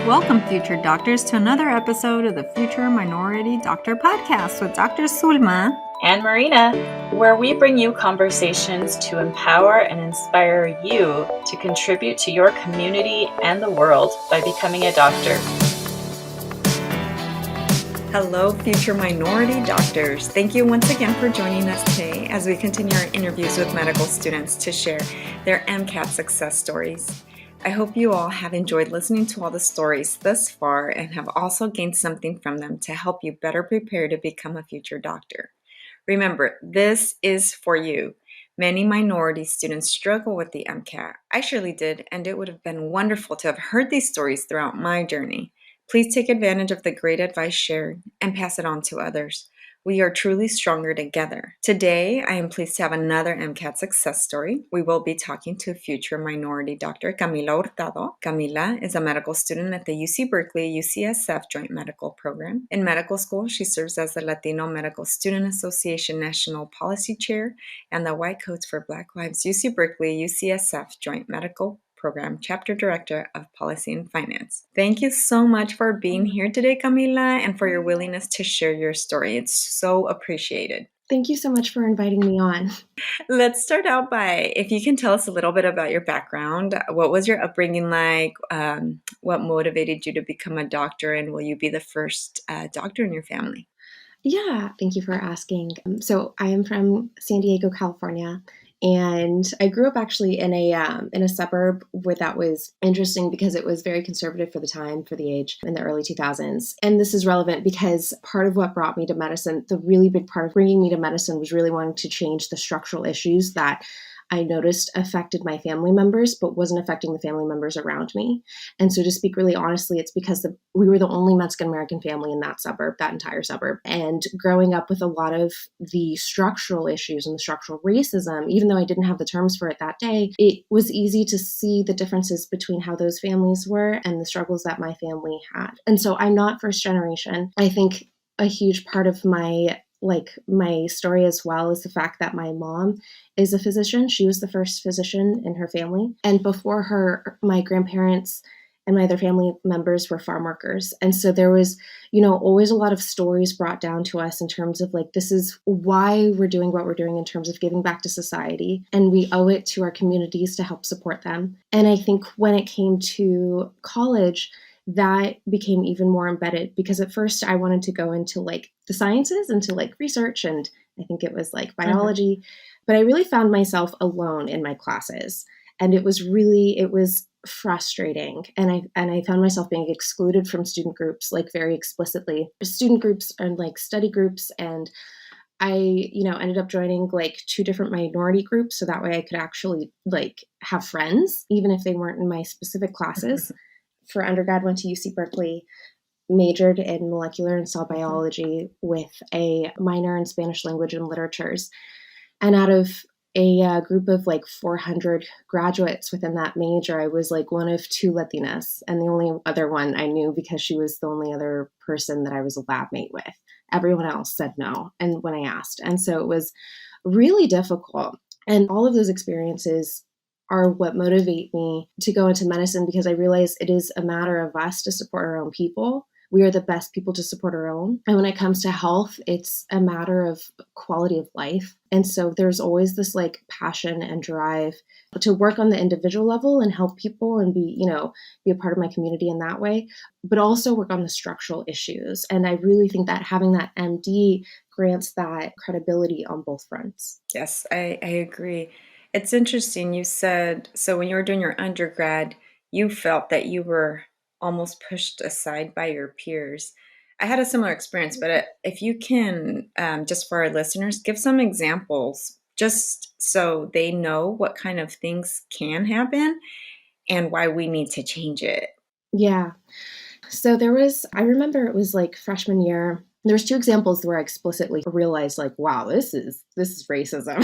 Welcome, future doctors, to another episode of the Future Minority Doctor podcast with Dr. Sulma and Marina, where we bring you conversations to empower and inspire you to contribute to your community and the world by becoming a doctor. Hello, future minority doctors. Thank you once again for joining us today as we continue our interviews with medical students to share their MCAT success stories. I hope you all have enjoyed listening to all the stories thus far and have also gained something from them to help you better prepare to become a future doctor. Remember, this is for you. Many minority students struggle with the MCAT. I surely did, and it would have been wonderful to have heard these stories throughout my journey. Please take advantage of the great advice shared and pass it on to others. We are truly stronger together. Today, I am pleased to have another MCAT success story. We will be talking to future minority doctor Camila Horcado. Camila is a medical student at the UC Berkeley UCSF Joint Medical Program. In medical school, she serves as the Latino Medical Student Association National Policy Chair and the White Coats for Black Lives UC Berkeley UCSF Joint Medical Program Chapter Director of Policy and Finance. Thank you so much for being here today, Camila, and for your willingness to share your story. It's so appreciated. Thank you so much for inviting me on. Let's start out by, if you can tell us a little bit about your background. What was your upbringing like? What motivated you to become a doctor? And will you be the first doctor in your family? Yeah, thank you for asking. So I am from San Diego, California. And I grew up actually in a suburb where that was interesting because it was very conservative for the time, for the age, in the early 2000s. And this is relevant because part of what brought me to medicine, the really big part of bringing me to medicine was really wanting to change the structural issues that I noticed affected my family members, but wasn't affecting the family members around me. And so to speak really honestly, it's because we were the only Mexican-American family in that suburb, that entire suburb. And growing up with a lot of the structural issues and the structural racism, even though I didn't have the terms for it that day, it was easy to see the differences between how those families were and the struggles that my family had. And so I'm not first generation. I think a huge part of my story as well is the fact that my mom is a physician. She was the first physician in her family. And before her, my grandparents and my other family members were farm workers. And so there was, always a lot of stories brought down to us in terms of this is why we're doing what we're doing in terms of giving back to society. And we owe it to our communities to help support them. And I think when it came to college, that became even more embedded because at first I wanted to go into the sciences, into research, and I think it was biology, but I really found myself alone in my classes, and it was frustrating, and I found myself being excluded from student groups very explicitly, student groups and study groups, and I ended up joining 2 different minority groups so that way I could actually have friends even if they weren't in my specific classes. For undergrad, went to UC Berkeley, majored in molecular and cell biology with a minor in Spanish language and literatures. And out of a group of 400 graduates within that major, I was one of 2 Latinas, and the only other one I knew because she was the only other person that I was a lab mate with. Everyone else said no, and when I asked. And so it was really difficult. And all of those experiences are what motivate me to go into medicine because I realize it is a matter of us to support our own people. We are the best people to support our own. And when it comes to health, it's a matter of quality of life. And so there's always this passion and drive to work on the individual level and help people and be a part of my community in that way, but also work on the structural issues. And I really think that having that MD grants that credibility on both fronts. Yes, I agree. It's interesting. You said, so when you were doing your undergrad, you felt that you were almost pushed aside by your peers. I had a similar experience, but if you can, just for our listeners, give some examples just so they know what kind of things can happen and why we need to change it. Yeah. So I remember it was freshman year. There's 2 examples where I explicitly realized wow, this is racism.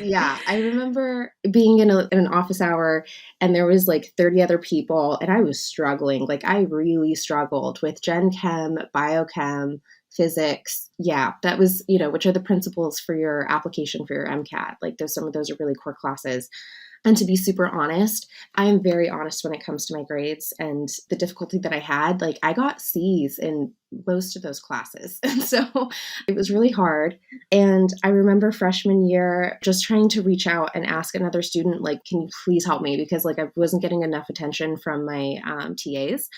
Yeah. I remember being in an office hour and there was 30 other people and I was struggling. I really struggled with Gen Chem, Biochem, physics. Yeah. That was, which are the principles for your application for your MCAT. Some of those are really core classes. And to be super honest, I am very honest when it comes to my grades and the difficulty that I had. Like, I got C's in most of those classes. And so it was really hard. And I remember freshman year just trying to reach out and ask another student, like, can you please help me? Because like I wasn't getting enough attention from my TAs.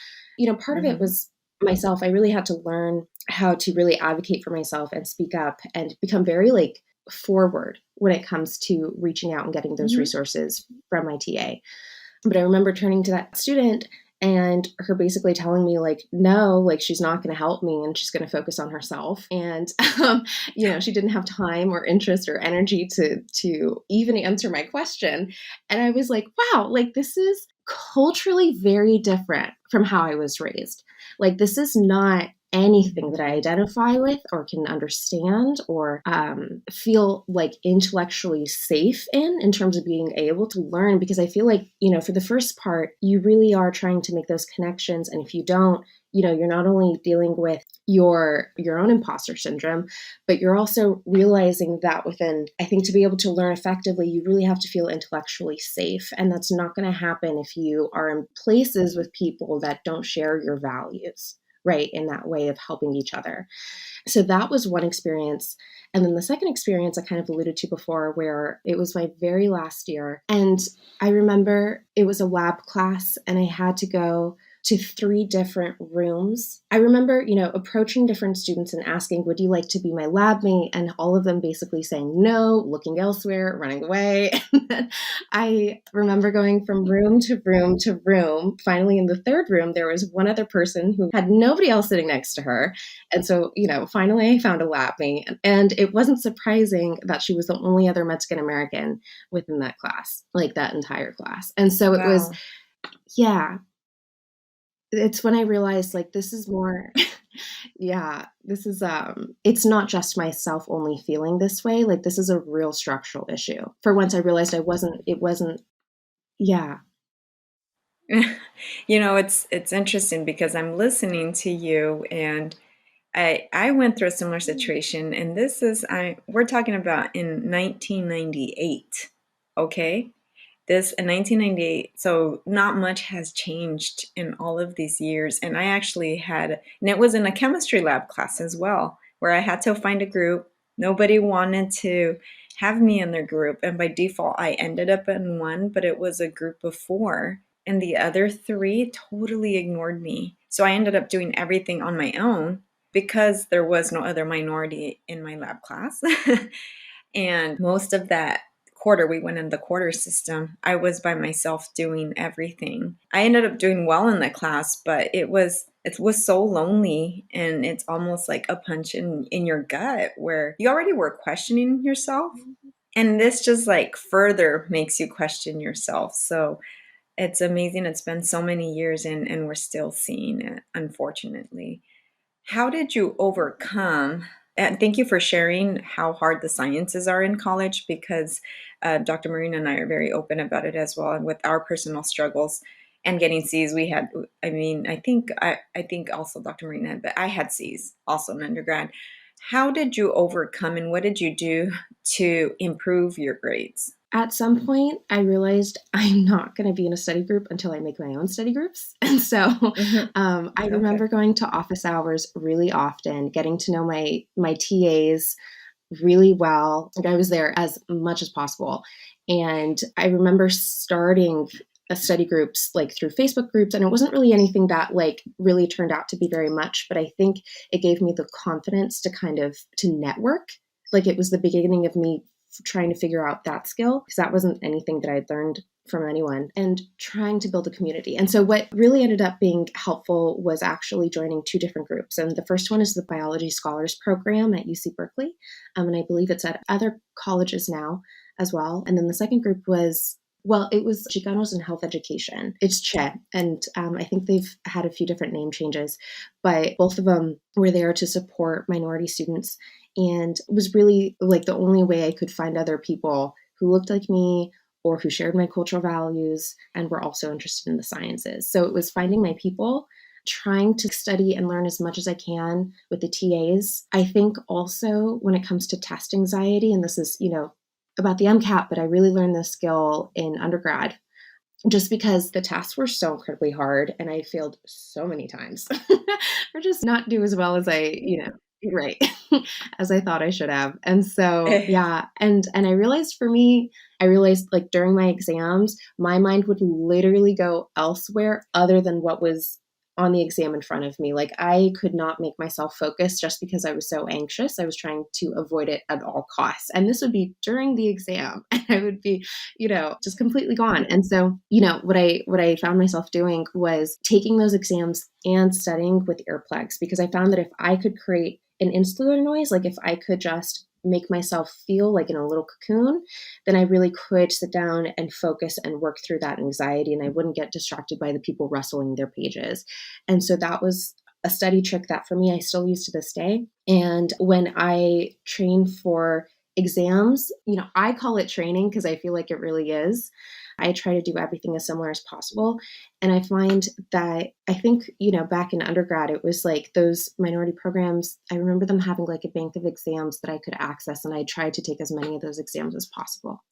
Part of it was myself. I really had to learn how to really advocate for myself and speak up and become very like forward when it comes to reaching out and getting those resources from my TA. But I remember turning to that student and her basically telling me like, no, like she's not going to help me and she's going to focus on herself. And, she didn't have time or interest or energy to even answer my question. And I was like, wow, like this is culturally very different from how I was raised. Like this is not anything that I identify with or can understand or feel like intellectually safe in terms of being able to learn, because I feel like, for the first part, you really are trying to make those connections. And if you don't, you're not only dealing with your own imposter syndrome, but you're also realizing that within, I think to be able to learn effectively, you really have to feel intellectually safe. And that's not going to happen if you are in places with people that don't share your values. Right, in that way of helping each other. So that was one experience. And then the second experience I kind of alluded to before, where it was my very last year. And I remember it was a lab class and I had to go to 3 different rooms. I remember, approaching different students and asking, would you like to be my lab mate? And all of them basically saying no, looking elsewhere, running away. And then I remember going from room to room to room. Finally, in the 3rd room, there was one other person who had nobody else sitting next to her. And so, finally I found a lab mate. And it wasn't surprising that she was the only other Mexican American within that class, like that entire class. And so it was, it's when I realized like, this is more, this is, it's not just myself only feeling this way. Like this is a real structural issue. For once I realized it wasn't. It's interesting because I'm listening to you and I went through a similar situation, and we're talking about in 1998, okay? This in 1998, so not much has changed in all of these years. And I actually and it was in a chemistry lab class as well, where I had to find a group. Nobody wanted to have me in their group. And by default, I ended up in one, but it was a group of 4. And the other 3 totally ignored me. So I ended up doing everything on my own because there was no other minority in my lab class. And most of that quarter, we went in the quarter system, I was by myself doing everything. I ended up doing well in the class, but it was so lonely, and it's almost like a punch in your gut where you already were questioning yourself. And this just like further makes you question yourself. So it's amazing. It's been so many years and we're still seeing it, unfortunately. How did you overcome? And thank you for sharing how hard the sciences are in college, because Dr. Marina and I are very open about it as well. And with our personal struggles and getting C's, I think also Dr. Marina, but I had C's also in undergrad. How did you overcome and what did you do to improve your grades? At some point, I realized I'm not going to be in a study group until I make my own study groups. And so I remember going to office hours really often, getting to know my TAs really well. Like I was there as much as possible. And I remember starting study groups like through Facebook groups. And it wasn't really anything that like really turned out to be very much, but I think it gave me the confidence to network. Like it was the beginning of me trying to figure out that skill, because that wasn't anything that I'd learned from anyone, and trying to build a community. And so what really ended up being helpful was actually joining 2 different groups. And the first one is the Biology Scholars Program at UC Berkeley. And I believe it's at other colleges now as well. And then the second group was, it was Chicanos in Health Education. It's CHE. And I think they've had a few different name changes, but both of them were there to support minority students. And it was really like the only way I could find other people who looked like me or who shared my cultural values and were also interested in the sciences. So it was finding my people, trying to study and learn as much as I can with the TAs. I think also when it comes to test anxiety, and this is, about the MCAT, but I really learned this skill in undergrad just because the tests were so incredibly hard and I failed so many times or just not do as well as right, as I thought I should have. And so, yeah. And I realized for me, like during my exams, my mind would literally go elsewhere other than what was on the exam in front of me. Like I could not make myself focus just because I was so anxious. I was trying to avoid it at all costs. And this would be during the exam and I would be, just completely gone. And so, what I found myself doing was taking those exams and studying with earplugs, because I found that if I could create an insular noise, like if I could just make myself feel like in a little cocoon, then I really could sit down and focus and work through that anxiety, and I wouldn't get distracted by the people rustling their pages. And so that was a study trick that for me, I still use to this day. And when I train for exams, I call it training because I feel like it really is. I try to do everything as similar as possible. And I find that I think, back in undergrad, it was like those minority programs, I remember them having like a bank of exams that I could access, and I tried to take as many of those exams as possible.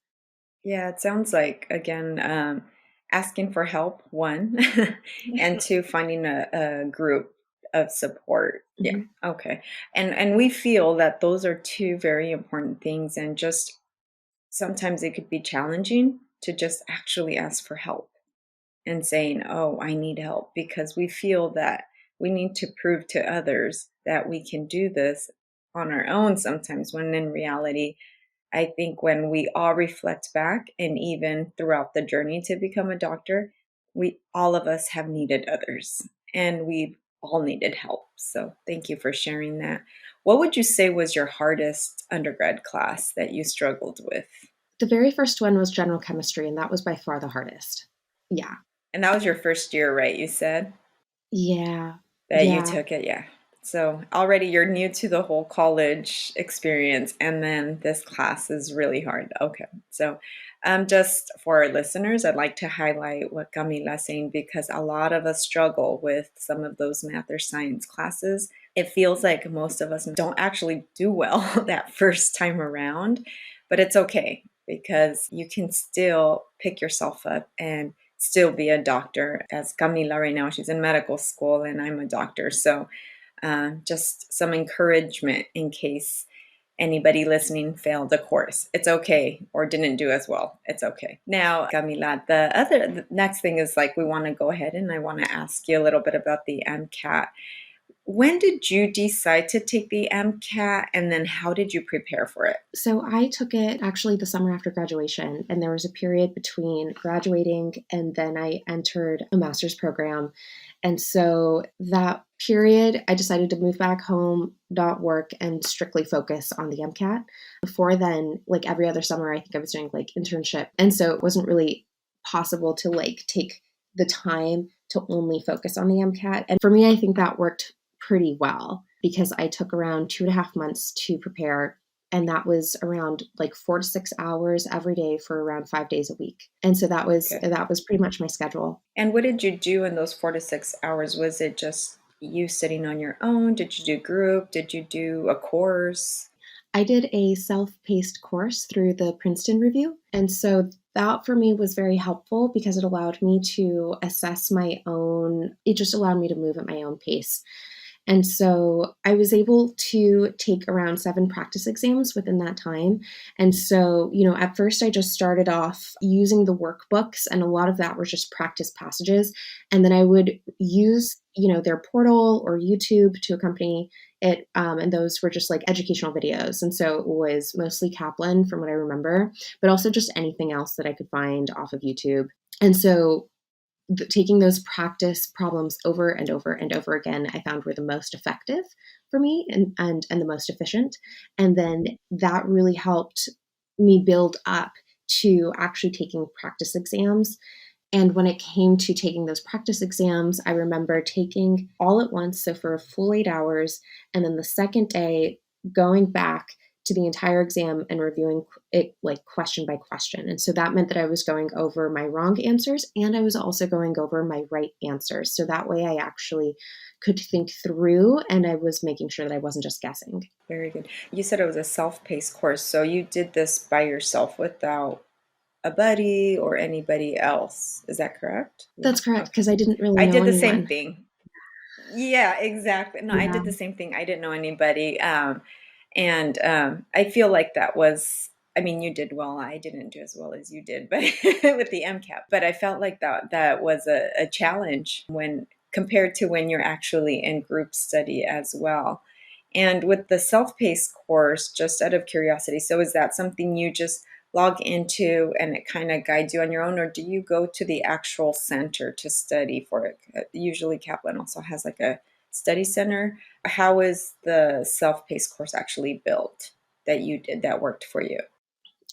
Yeah, it sounds like, again, asking for help, one, and two, finding a group of support. Yeah, okay. And we feel that those are two very important things, and just sometimes it could be challenging to just actually ask for help and saying, oh, I need help, because we feel that we need to prove to others that we can do this on our own sometimes, when in reality, I think when we all reflect back, and even throughout the journey to become a doctor, all of us have needed others, and we've all needed help. So thank you for sharing that. What would you say was your hardest undergrad class that you struggled with? The very first one was general chemistry, and that was by far the hardest. Yeah. And that was your first year, right? You said Yeah. that you took it. Yeah. So already you're new to the whole college experience, and then this class is really hard. Okay. So just for our listeners, I'd like to highlight what Camila is saying, because a lot of us struggle with some of those math or science classes. It feels like most of us don't actually do well that first time around, but it's okay, because you can still pick yourself up and still be a doctor. As Camila right now, she's in medical school, and I'm a doctor. So just some encouragement in case anybody listening failed the course. It's okay, or didn't do as well. It's okay. Now, Camila, the next thing is, like, we want to go ahead and I want to ask you a little bit about the MCAT. When did you decide to take the MCAT, and then how did you prepare for it? So I took it actually the summer after graduation, and there was a period between graduating and then I entered a master's program. And so that period, I decided to move back home, not work, and strictly focus on the MCAT. Before then, like every other summer, I think I was doing like internship. And so it wasn't really possible to like take the time to only focus on the MCAT. And for me, I think that worked pretty well, because I took around 2.5 months to prepare. And that was around like 4 to 6 hours every day for around 5 days a week. And so that was pretty much my schedule. And what did you do in those 4 to 6 hours? Was it just you sitting on your own? Did you do group? Did you do a course? I did a self-paced course through the Princeton Review. And so that for me was very helpful, because it allowed me to assess it just allowed me to move at my own pace. And so I was able to take around 7 practice exams within that time. And so, at first I just started off using the workbooks, and a lot of that was just practice passages. And then I would use, their portal or YouTube to accompany it. And those were just like educational videos. And so it was mostly Kaplan from what I remember, but also just anything else that I could find off of YouTube. And so taking those practice problems over and over and over again, I found were the most effective for me and the most efficient. And then that really helped me build up to actually taking practice exams. And when it came to taking those practice exams, I remember taking all at once, so for a full 8 hours, and then the second day going back to the entire exam and reviewing it like question by question. And so that meant that I was going over my wrong answers and I was also going over my right answers. So that way I actually could think through and I was making sure that I wasn't just guessing. Very good. You said it was a self-paced course, so you did this by yourself without a buddy or anybody else. Is that correct? That's correct, Okay. because I didn't really I know did the same anyone. thing. Yeah, exactly. No, I Yeah. did the same thing. I didn't know anybody. And I feel like that was, I mean, you did well. I didn't do as well as you did, but with the MCAT. But I felt like that was a challenge when compared to when you're actually in group study as well. And with the self-paced course, just out of curiosity, so is that something you just log into and it kind of guides you on your own, or do you go to the actual center to study for it? Usually Kaplan also has like a study center. How is the self-paced course actually built that you did that worked for you?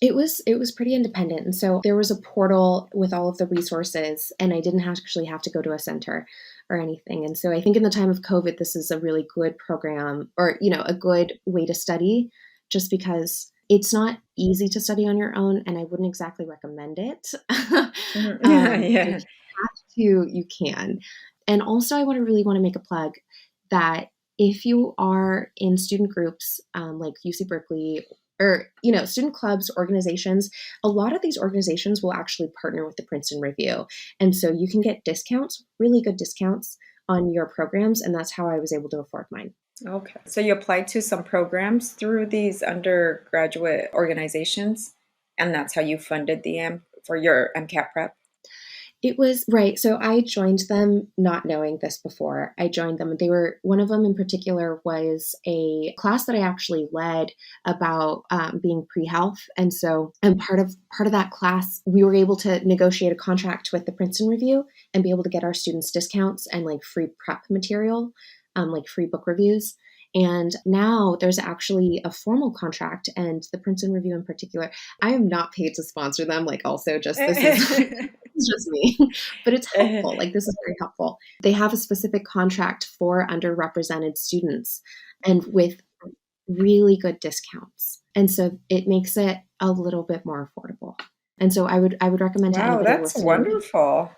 It was pretty independent. And so there was a portal with all of the resources and I didn't actually have to go to a center or anything. And so I think in the time of COVID, this is a really good program or, a good way to study just because it's not easy to study on your own and I wouldn't exactly recommend it. Mhm. But if Yeah. you have to, you can. And also I really want to make a plug that if you are in student groups like UC Berkeley or student clubs, organizations, a lot of these organizations will actually partner with the Princeton Review. And so you can get discounts, really good discounts on your programs. And that's how I was able to afford mine. Okay. So you applied to some programs through these undergraduate organizations, and that's how you funded the for your MCAT prep? It was right. So I joined them not knowing this before. I joined them. One of them in particular was a class that I actually led about being pre-health. And part of that class, we were able to negotiate a contract with the Princeton Review and be able to get our students discounts and like free prep material, like free book reviews. And now there's actually a formal contract and the Princeton Review in particular, I am not paid to sponsor them. Like also just this is it's just me, but it's helpful. Like this is very helpful. They have a specific contract for underrepresented students and with really good discounts. And so it makes it a little bit more affordable. And so I would recommend to Wow, anybody that's listening. wonderful.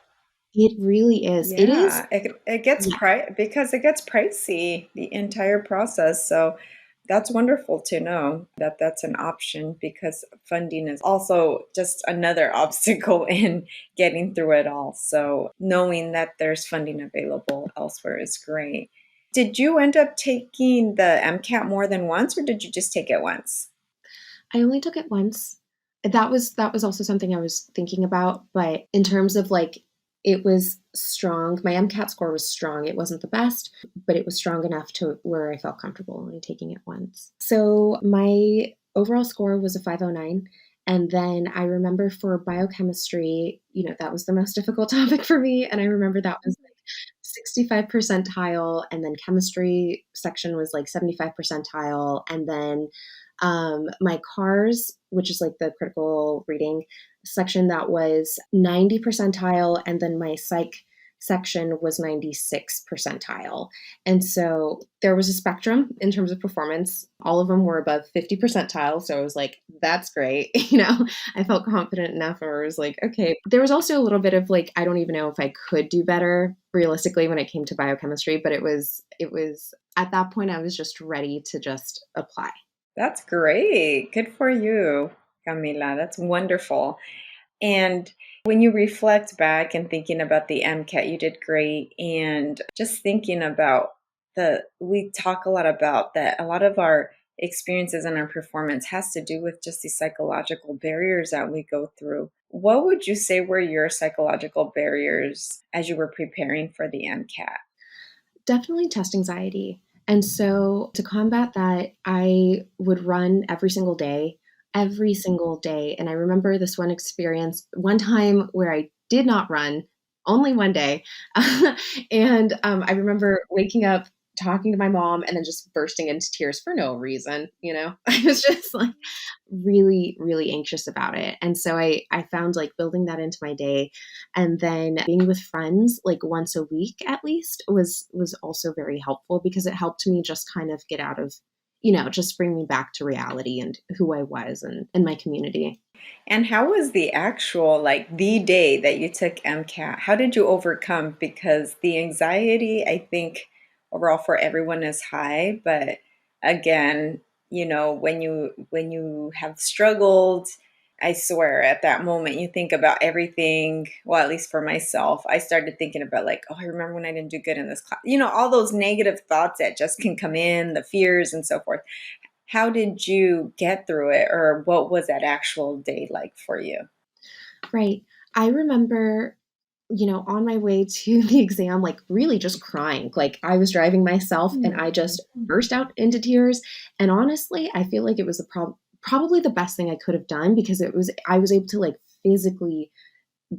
It really is. It is. Yeah, it gets Yeah. because it gets pricey the entire process. So that's wonderful to know that that's an option because funding is also just another obstacle in getting through it all. So knowing that there's funding available elsewhere is great. Did you end up taking the MCAT more than once, or did you just take it once? I only took it once. That was also something I was thinking about, but in terms of like it was strong. My MCAT score was strong. It wasn't the best, but it was strong enough to where I felt comfortable only taking it once. So my overall score was a 509. And then I remember for biochemistry, that was the most difficult topic for me. And I remember that was like 65 percentile. And then chemistry section was like 75 percentile. And then my CARS, which is like the critical reading section, that was 90 percentile. And then my psych section was 96 percentile. And so there was a spectrum in terms of performance. All of them were above 50 percentile. So I was like, that's great. I felt confident enough or I was like, okay. There was also a little bit of like, I don't even know if I could do better realistically when it came to biochemistry, but it was at that point, I was just ready to just apply. That's great. Good for you, Camila. That's wonderful. And when you reflect back and thinking about the MCAT, you did great. And just thinking about we talk a lot about that. A lot of our experiences and our performance has to do with just these psychological barriers that we go through. What would you say were your psychological barriers as you were preparing for the MCAT? Definitely test anxiety. And so to combat that, I would run every single day. And I remember this one time where I did not run, only one day. And I remember waking up, talking to my mom, and then just bursting into tears for no reason. I was just like really, really anxious about it. And so I found like building that into my day and then being with friends like once a week at least was also very helpful because it helped me just kind of get out of just bring me back to reality and who I was and my community. And how was the actual, like the day that you took MCAT? How did you overcome? Because the anxiety, I think, overall for everyone is high, but again, when you have struggled, I swear at that moment you think about everything. Well, at least for myself, I started thinking about like, oh, I remember when I didn't do good in this class. All those negative thoughts that just can come in, the fears and so forth. How did you get through it, or what was that actual day like for you? Right. I remember, on my way to the exam, like really just crying. Like I was driving myself and I just burst out into tears. And honestly, I feel like it was probably the best thing I could have done because I was able to like physically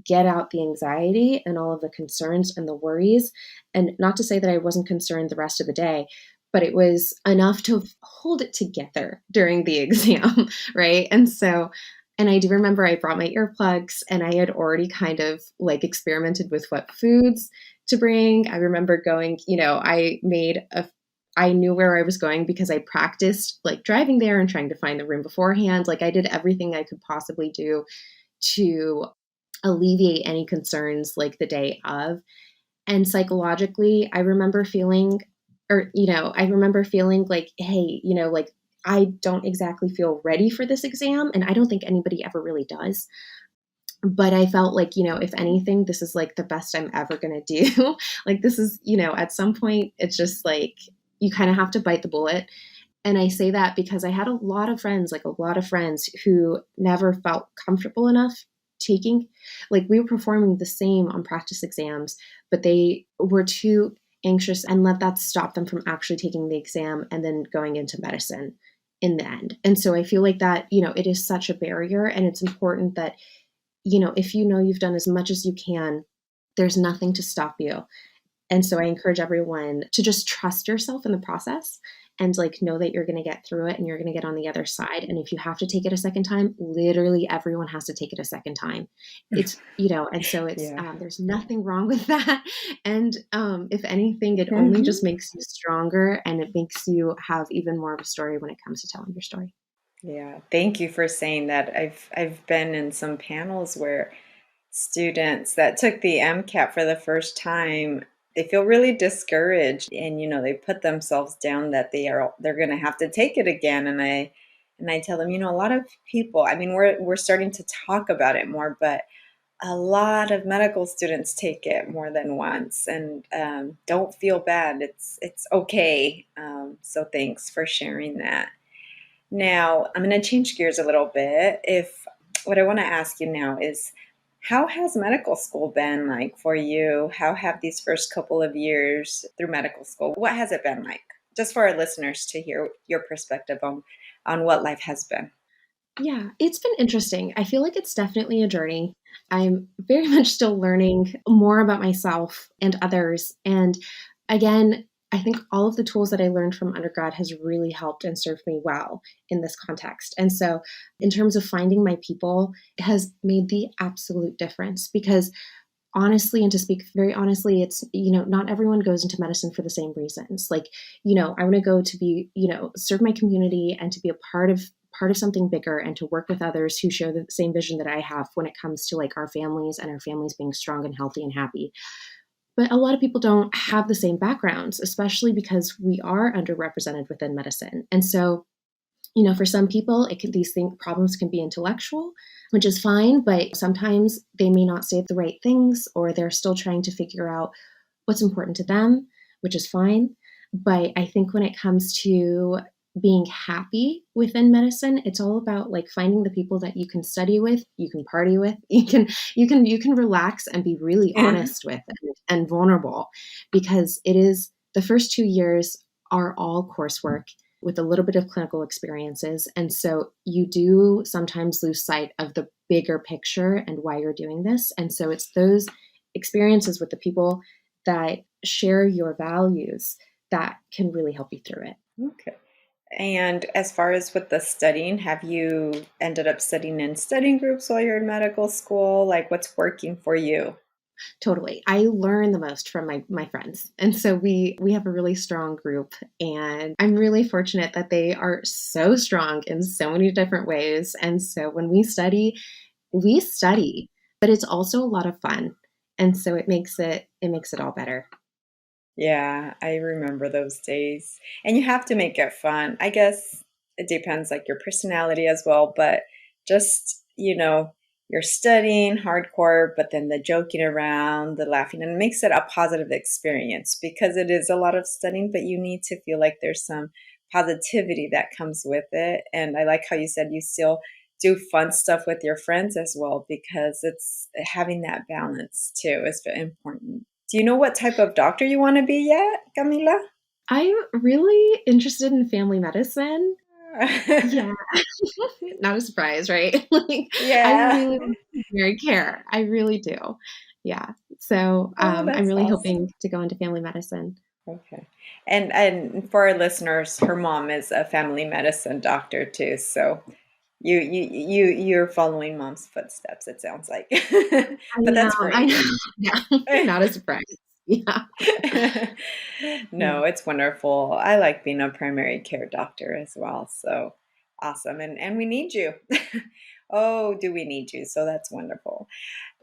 get out the anxiety and all of the concerns and the worries. And not to say that I wasn't concerned the rest of the day, but it was enough to hold it together during the exam, right? And I do remember I brought my earplugs and I had already kind of like experimented with what foods to bring. I remember going, I knew where I was going because I practiced like driving there and trying to find the room beforehand. Like I did everything I could possibly do to alleviate any concerns like the day of. And psychologically, I remember feeling like, hey, like I don't exactly feel ready for this exam. And I don't think anybody ever really does. But I felt like, if anything, this is like the best I'm ever going to do. Like, this is, at some point, it's just like you kind of have to bite the bullet. And I say that because I had a lot of friends, who never felt comfortable enough taking, like we were performing the same on practice exams, but they were too anxious and let that stop them from actually taking the exam and then going into medicine in the end. And so I feel like that, it is such a barrier and it's important that, if you've done as much as you can, there's nothing to stop you. And so I encourage everyone to just trust yourself in the process and like know that you're going to get through it and you're going to get on the other side. And if you have to take it a second time, literally everyone has to take it a second time. It's, and so Yeah. there's nothing wrong with that. And if anything, it only Mhm. just makes you stronger and it makes you have even more of a story when it comes to telling your story. Yeah. Thank you for saying that. I've been in some panels where students that took the MCAT for the first time, they feel really discouraged and they put themselves down that they're going to have to take it again, and I tell them, a lot of people, I mean, we're starting to talk about it more, but a lot of medical students take it more than once, and don't feel bad. It's okay. So thanks for sharing that. Now, I'm going to change gears a little bit. If What I want to ask you now is, how has medical school been like for you? How have these first couple of years through medical school, what has it been like? Just for our listeners to hear your perspective on what life has been. Yeah, it's been interesting. I feel like it's definitely a journey. I'm very much still learning more about myself and others. And again, I think all of the tools that I learned from undergrad has really helped and served me well in this context. And so, in terms of finding my people, it has made the absolute difference because honestly, and to speak very honestly, it's, not everyone goes into medicine for the same reasons. Like, I want to go to be, serve my community and to be a part of something bigger and to work with others who share the same vision that I have when it comes to like our families and our families being strong and healthy and happy. But a lot of people don't have the same backgrounds, especially because we are underrepresented within medicine. And so, for some people, problems can be intellectual, which is fine, but sometimes they may not say the right things or they're still trying to figure out what's important to them, which is fine. But I think when it comes to being happy within medicine, it's all about like finding the people that you can study with, you can party with, you can relax and be really honest with and vulnerable, because it is the first 2 years are all coursework with a little bit of clinical experiences. And so you do sometimes lose sight of the bigger picture and why you're doing this. And so it's those experiences with the people that share your values that can really help you through it. Okay. And as far as with the studying, have you ended up studying in studying groups while you're in medical school? Like, what's working for you? Totally. I learn the most from my friends. And so we have a really strong group, and I'm really fortunate that they are so strong in so many different ways. And so when we study, but it's also a lot of fun. And so it makes it all better. Yeah, I remember those days. And you have to make it fun. I guess it depends like your personality as well, but just, you're studying hardcore, but then the joking around, the laughing, and it makes it a positive experience because it is a lot of studying, but you need to feel like there's some positivity that comes with it. And I like how you said you still do fun stuff with your friends as well because it's having that balance too is very important. Do you know what type of doctor you want to be yet, Camila? I'm really interested in family medicine. Yeah. Not a surprise, right? Like, I Yeah. really love primary care. I really do. Yeah. So, Oh, I'm that's really hoping awesome. to go into family medicine. Okay. And for our listeners, her mom is a family medicine doctor too. So you're following mom's footsteps, it sounds like. I But am. that's I great. know. Yeah. Not a surprise. Yeah. Yeah. No, it's wonderful. I like being a primary care doctor as well. So awesome. And we need you. Oh, do we need you? So that's wonderful.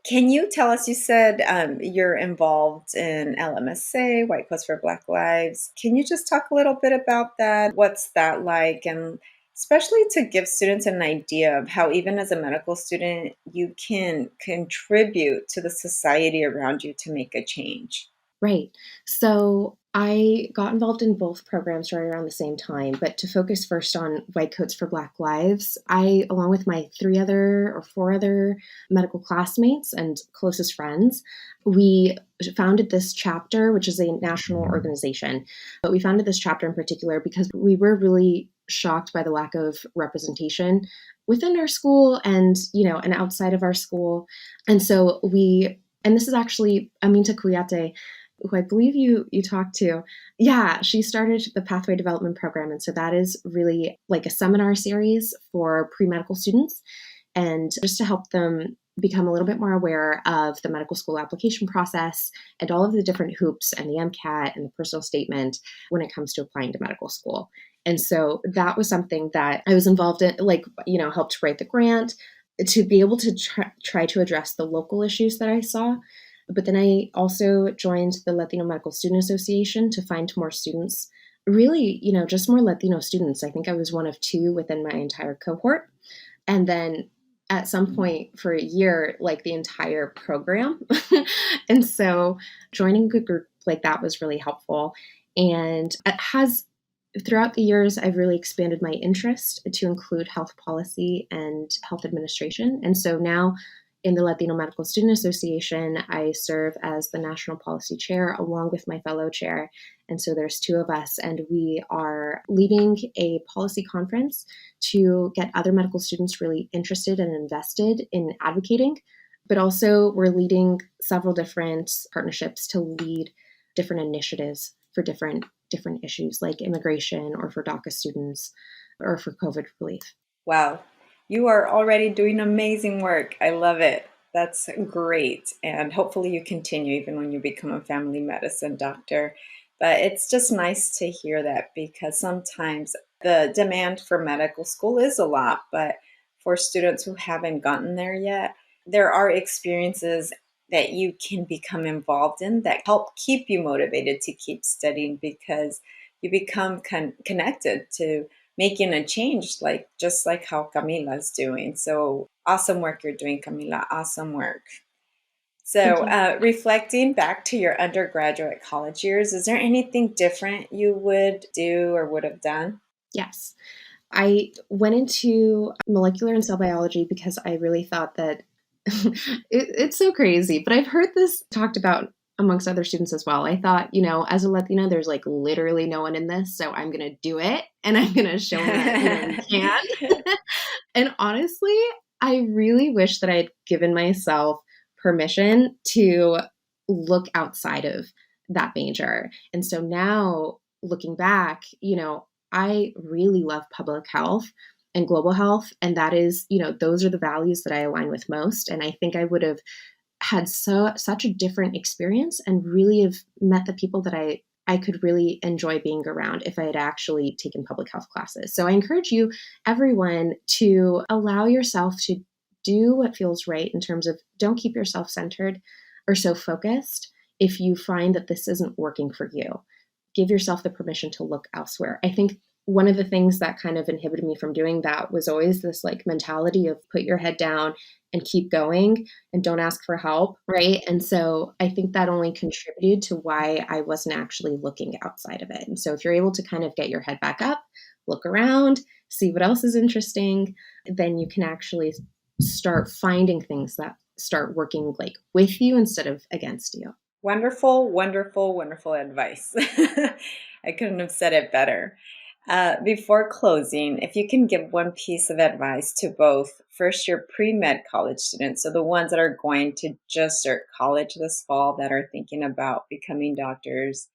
Can you tell us, you said you're involved in LMSA, White Coats for Black Lives. Can you just talk a little bit about that? What's that like? And especially to give students an idea of how even as a medical student, you can contribute to the society around you to make a change. Right. So I got involved in both programs right around the same time, but to focus first on White Coats for Black Lives, I, along with my four other medical classmates and closest friends, we founded this chapter, which is a national organization. But we founded this chapter in particular because we were really shocked by the lack of representation within our school and outside of our school. And so and this is actually Aminta Kuyate, who I believe you talked to. Yeah, she started the Pathway Development Program. And so that is really like a seminar series for pre-medical students and just to help them become a little bit more aware of the medical school application process and all of the different hoops and the MCAT and the personal statement when it comes to applying to medical school. And so that was something that I was involved in, helped write the grant to be able to try to address the local issues that I saw. But then I also joined the Latino Medical Student Association to find more students, really, just more Latino students. I think I was one of two within my entire cohort. And then at some point for a year, like the entire program. And so joining a good group like that was really helpful. And it has, throughout the years, I've really expanded my interest to include health policy and health administration. And so now in the Latino Medical Student Association, I serve as the national policy chair along with my fellow chair. And so there's two of us, and we are leading a policy conference to get other medical students really interested and invested in advocating. But also, we're leading several different partnerships to lead different initiatives for different issues like immigration or for DACA students or for COVID relief. Wow, you are already doing amazing work. I love it. That's great. And hopefully you continue even when you become a family medicine doctor. But it's just nice to hear that because sometimes the demand for medical school is a lot, but for students who haven't gotten there yet, there are experiences that you can become involved in that help keep you motivated to keep studying because you become connected to making a change, like just like how Camila's doing. So awesome work you're doing, Camila. Awesome work. Thank So, you. reflecting back to your undergraduate college years, is there anything different you would do or would have done? Yes. I went into molecular and cell biology because I really thought that it's so crazy, but I've heard this talked about amongst other students as well. I thought, as a Latina, there's like literally no one in this, so I'm going to do it and I'm going to show them that, you can. And honestly, I really wish that I'd given myself permission to look outside of that major. And so now looking back, I really love public health and global health. And that is, those are the values that I align with most. And I think I would have had such a different experience and really have met the people that I could really enjoy being around if I had actually taken public health classes. So I encourage you, everyone, to allow yourself to do what feels right in terms of don't keep yourself centered or so focused if you find that this isn't working for you. Give yourself the permission to look elsewhere. I think one of the things that kind of inhibited me from doing that was always this like mentality of put your head down and keep going and don't ask for help, right? And so I think that only contributed to why I wasn't actually looking outside of it. And so if you're able to kind of get your head back up, look around, see what else is interesting, then you can actually start finding things that start working like with you instead of against you. Wonderful, wonderful, wonderful advice. I couldn't have said it better. Before closing, if you can give one piece of advice to both, first your pre-med college students, so the ones that are going to just start college this fall that are thinking about becoming doctors,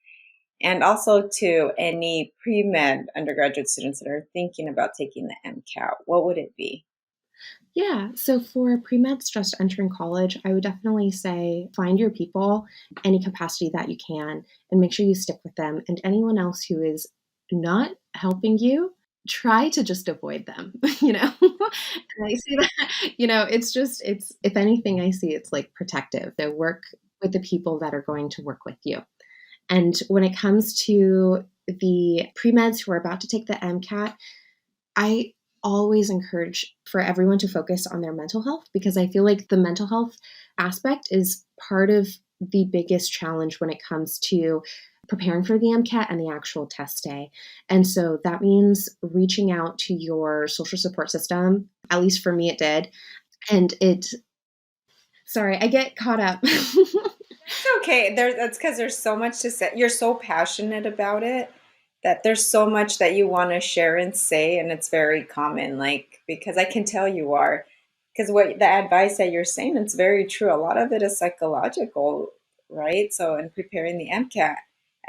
and also to any pre-med undergraduate students that are thinking about taking the MCAT, what would it be? Yeah, so for pre-meds just entering college, I would definitely say find your people, any capacity that you can, and make sure you stick with them. And anyone else who is not helping you, try to just avoid them, And I see that, it's, if anything, I see it's like protective. They work with the people that are going to work with you. And when it comes to the pre-meds who are about to take the MCAT, I always encourage for everyone to focus on their mental health because I feel like the mental health aspect is part of the biggest challenge when it comes to preparing for the MCAT and the actual test day. And so that means reaching out to your social support system. At least for me, it did. And sorry, I get caught up. It's okay. That's because there's so much to say. You're so passionate about it that there's so much that you want to share and say, and it's very common, because I can tell you are. Because what the advice that you're saying, it's very true. A lot of it is psychological, right? So in preparing the MCAT,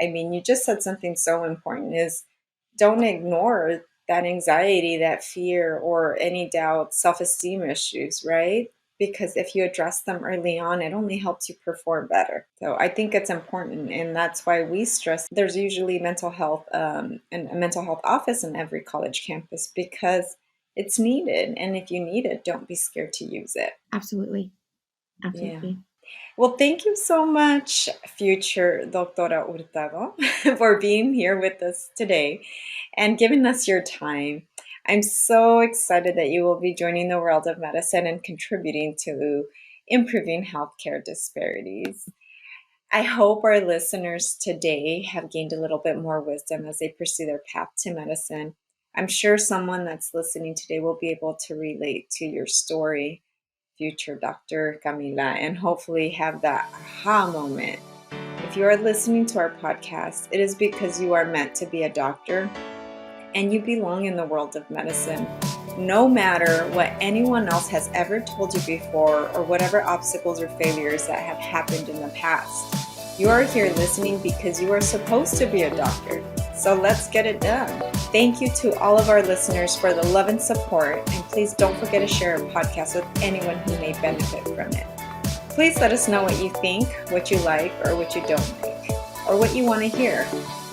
I mean, you just said something so important is don't ignore that anxiety, that fear, or any doubt, self-esteem issues, right? Because if you address them early on, it only helps you perform better. So I think it's important, and that's why we stress there's usually mental health and a mental health office in every college campus because it's needed. And if you need it, don't be scared to use it. Absolutely. Yeah. Well, thank you so much, future Doctora Hurtado, for being here with us today and giving us your time. I'm so excited that you will be joining the world of medicine and contributing to improving healthcare disparities. I hope our listeners today have gained a little bit more wisdom as they pursue their path to medicine. I'm sure someone that's listening today will be able to relate to your story, future Dr. Camila, and hopefully have that aha moment. If you are listening to our podcast, it is because you are meant to be a doctor and you belong in the world of medicine. No matter what anyone else has ever told you before or whatever obstacles or failures that have happened in the past, you are here listening because you are supposed to be a doctor. So let's get it done. Thank you to all of our listeners for the love and support, and please don't forget to share our podcast with anyone who may benefit from it. Please let us know what you think, what you like, or what you don't like, or what you want to hear.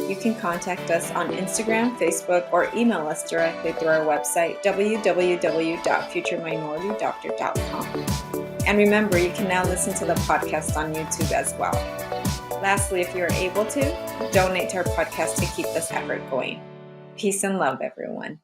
You can contact us on Instagram, Facebook, or email us directly through our website, www.futureminoritydoctor.com. And remember, you can now listen to the podcast on YouTube as well. Lastly, if you are able to, donate to our podcast to keep this effort going. Peace and love, everyone.